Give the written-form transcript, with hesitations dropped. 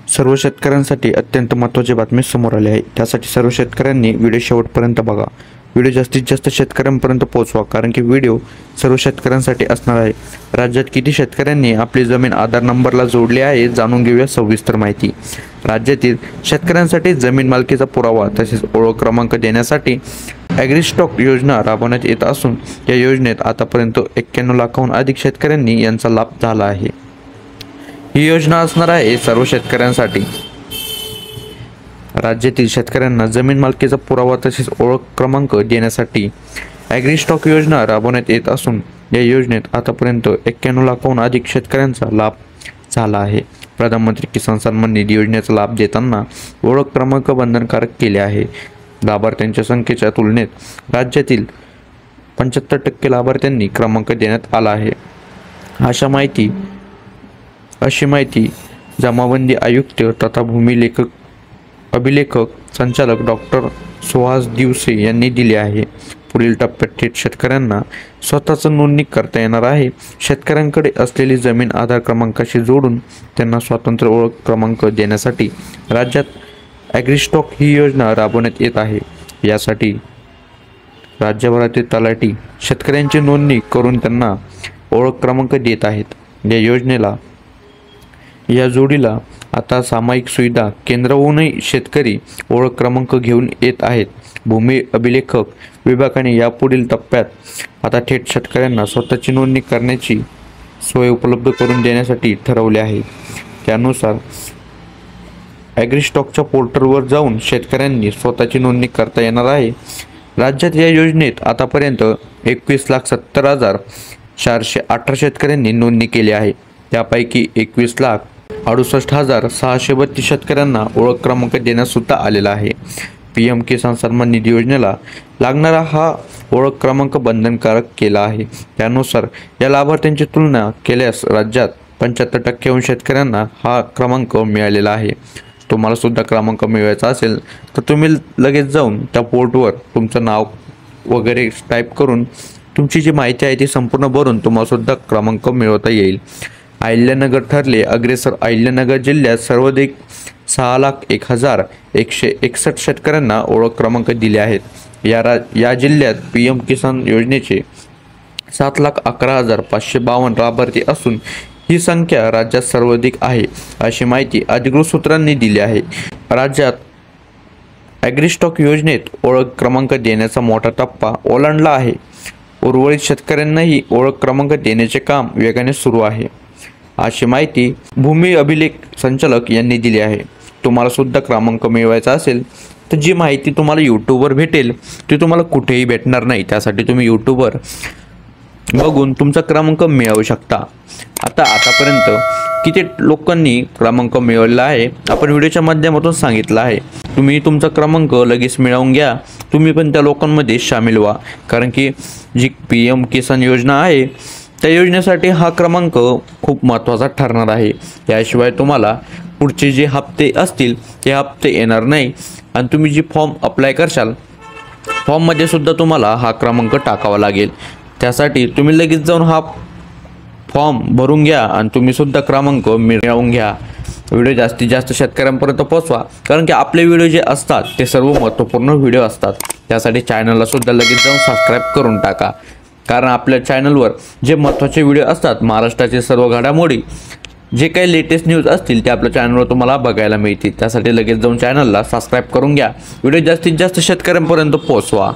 सर्व शेतकऱ्यांसाठी अत्यंत महत्त्वाची बातमी समोर आली आहे। त्यासाठी सर्व शेतकऱ्यांनी व्हिडिओ शेवटपर्यंत बघा। व्हिडिओ जास्तीत जास्त शेतकऱ्यांपर्यंत पोहोचवा, कारण की व्हिडिओ सर्व शेतकऱ्यांसाठी असणार आहे। राज्यात किती शेतकऱ्यांनी आपली जमीन आधार नंबरला जोडली आहे, जाणून घेऊया सविस्तर माहिती। राज्यातील शेतकऱ्यांसाठी जमीन मालकीचा पुरावा तसेच ओळख क्रमांक देण्यासाठी ॲग्रीस्टॉक योजना राबवण्यात येत असून या योजनेत आतापर्यंत 91 लाखाहून अधिक शेतकऱ्यांनी यांचा लाभ झाला आहे। ही योजना असणार आहे सर्व शेतकऱ्यांसाठी। राज्यातील शेतकऱ्यांना जमीन मालकीचा पुरावा तसेच ओळख क्रमांक देण्यासाठी ॲग्रीस्टॉक योजना राबवण्यात येत असून या योजनेत आतापर्यंत 91 लाखाहून अधिक शेतकऱ्यांचा लाभ झाला आहे। प्रधानमंत्री किसान सन्मान निधी योजनेचा लाभ देताना ओळख क्रमांक बंधनकारक केले आहे। लाभार्थ्यांच्या संख्येच्या तुलनेत राज्यातील 75% लाभार्थ्यांनी क्रमांक देण्यात आला आहे। अशी माहिती जमाबंदी आयुक्त तथा भूमी अभिलेखक संचालक डॉक्टर सुहास दिवसे यांनी दिली आहे। पुढील टप्प्यात थेट शेतकऱ्यांना स्वतःच नोंदणी करता येणार आहे। शेतकऱ्यांकडे असलेली जमीन आधार क्रमांकाशी जोडून त्यांना स्वतंत्र ओळख क्रमांक देण्यासाठी राज्यात ॲग्रीस्टॉक ही योजना राबवण्यात येत आहे। यासाठी राज्यभरातील तलाठी शेतकऱ्यांची नोंदणी करून त्यांना ओळख क्रमांक देत आहेत। या जोडीला आता सामायिक सुविधा केंद्राहूनही शेतकरी ओळख क्रमांक घेऊन येत आहेत। भूमी अभिलेखक विभागाने यापुढील टप्प्यात आता थेट शेतकऱ्यांना स्वतःची नोंदणी करण्याची सोय उपलब्ध करून देण्यासाठी ठरवले आहे। त्यानुसार ॲग्रीस्टॉकच्या पोर्टलवर जाऊन शेतकऱ्यांनी स्वतःची नोंदणी करता येणार आहे। राज्यात या योजनेत आतापर्यंत 21,70,418 शेतकऱ्यांनी नोंदणी केली आहे। त्यापैकी 21,68,632 शेतकऱ्यांना ओळख क्रमांक देण्यास सुद्धा आलेला आहे। PM किसान सन्मान निधी योजनेला लागणारा हा ओळख क्रमांक बंधनकारक केला आहे। त्यानुसार या लाभार्थ्यांची तुलना केल्यास राज्यात 75% शेतकऱ्यांना हा क्रमांक मिळालेला आहे। तुम्हाला सुद्धा क्रमांक मिळवायचा असेल तर तुम्ही लगेच जाऊन त्या पोर्टवर तुमचं नाव वगैरे टाईप करून तुमची जी माहिती आहे ती संपूर्ण भरून तुम्हाला सुद्धा क्रमांक मिळवता येईल। अहिल्यानगर ठरले अग्रेसर। अहिल्यानगर जिल्ह्यात सर्वाधिक 6,01,161 शेतकऱ्यांना ओळख क्रमांक दिले आहेत। या जिल्ह्यात PM किसान योजनेचे 7,11,552 लाभार्थी असून ही संख्या राज्यात सर्वाधिक आहे, अशी माहिती अधिकृत सूत्रांनी दिली आहे। राज्यात ॲग्रीस्टॉक योजनेत ओळख क्रमांक देण्याचा मोठा टप्पा ओलांडला आहे। उर्वरित शेतकऱ्यांनाही ओळख क्रमांक देण्याचे काम वेगाने सुरू आहे, अशी माहिती भूमी अभिलेख संचालक यांनी दिली आहे। तुम्हाला सुद्धा क्रमांक मिळवायचा असेल तर जी माहिती तुम्हाला यूट्यूबवर भेटेल ती तुम्हाला कुठेही भेटणार नाही। त्यासाठी तुम्ही यूट्यूबवर बघून तुमचा क्रमांक मिळवू शकता। आतापर्यंत किती लोकांनी क्रमांक मिळवलेला आहे आपण व्हिडिओच्या माध्यमातून सांगितलं आहे। तुम्ही तुमचा क्रमांक लगेच मिळवून घ्या, तुम्ही पण त्या लोकांमध्ये सामील व्हा, कारण की जी PM किसान योजना आहे त्या योजनेसाठी हा क्रमांक खूप महत्त्वाचा ठरणार आहे। याशिवाय तुम्हाला पुढचे जे हप्ते असतील ते हप्ते येणार नाही आणि तुम्ही जी फॉर्म अप्लाय करशाल फॉर्ममध्ये सुद्धा तुम्हाला हा क्रमांक टाकावा लागेल। त्यासाठी तुम्ही लगेच जाऊन हा फॉर्म भरून घ्या आणि तुम्ही सुद्धा क्रमांक मिळवून घ्या। व्हिडिओ जास्तीत जास्त शेतकऱ्यांपर्यंत पोहोचवा, कारण की आपले व्हिडिओ जे असतात ते सर्व महत्त्वपूर्ण व्हिडिओ असतात। त्यासाठी चॅनलला सुद्धा लगेच जाऊन सबस्क्राईब करून टाका, कारण आपल्या चॅनलवर जे महत्त्वाचे व्हिडिओ असतात महाराष्ट्राचे सर्व घडामोडी जे काही लेटेस्ट न्यूज असतील ते आपल्या चॅनलवर तुम्हाला बघायला मिळतील। त्यासाठी लगेच जाऊन चॅनलला सबस्क्राईब करून घ्या। व्हिडिओ जास्तीत जास्त शेतकऱ्यांपर्यंत पोहोचवा।